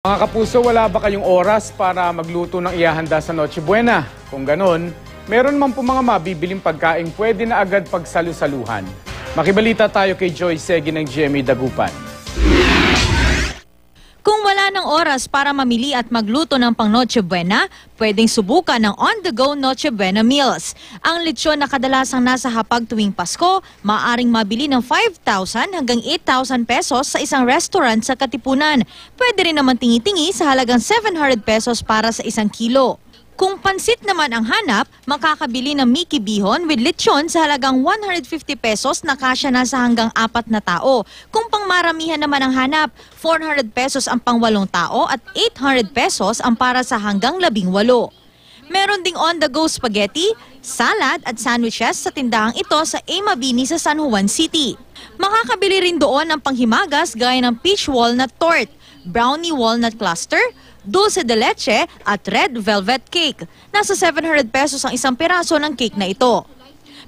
Mga kapuso, wala ba kayong oras para magluto ng ihahanda sa Noche Buena? Kung ganon, meron man po mga mabibiling pagkain pwede na agad pagsalu-saluhan. Makibalita tayo kay Joy Segi ng GMA Dagupan. Kung wala ng oras para mamili at magluto ng pang Noche Buena, pwedeng subukan ng on-the-go Noche Buena meals. Ang lechon na kadalasang nasa hapag tuwing Pasko, maaaring mabili ng 5,000 hanggang 8,000 pesos sa isang restaurant sa Katipunan. Pwede rin naman tingi-tingi sa halagang 700 pesos para sa 1 kilo. Kung pansit naman ang hanap, makakabili ng Mickey Bihon with lechon sa halagang 150 pesos na kasya na sa hanggang 4 na tao. Kung pangmaramihan naman ang hanap, 400 pesos ang pang 8 tao at 800 pesos ang para sa hanggang 18. Meron ding on-the-go spaghetti, salad at sandwiches sa tindahang ito sa A. Mabini sa San Juan City. Makakabili rin doon ng panghimagas gaya ng peach walnut tort, brownie walnut cluster, dulce de leche at red velvet cake. Nasa 700 pesos ang isang piraso ng cake na ito.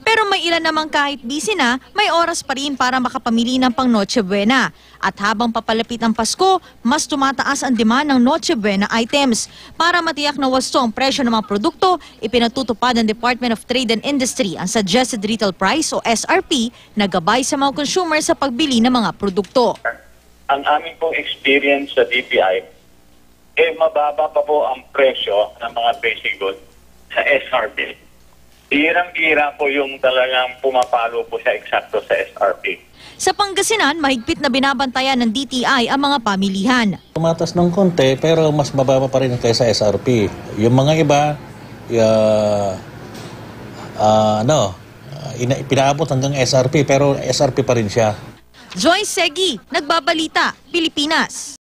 Pero may ilan namang kahit busy na, may oras pa rin para makapamili ng pang Noche Buena. At habang papalapit ang Pasko, mas tumataas ang demand ng Noche Buena items. Para matiyak na wasto ang presyo ng mga produkto, ipinatutupad ng Department of Trade and Industry ang Suggested Retail Price o SRP na gabay sa mga consumer sa pagbili ng mga produkto. Ang aming pong experience sa DTI, mababa pa po ang presyo ng mga basic goods sa SRP. Hirang-hira po yung talagang pumapalo po sa eksakto sa SRP. Sa Pangasinan, mahigpit na binabantayan ng DTI ang mga pamilihan. Tumatas ng konti pero mas mababa pa rin kaysa SRP. Yung mga iba, pinaabot hanggang SRP pero SRP pa rin siya. Joy Segi, Nagbabalita, Pilipinas.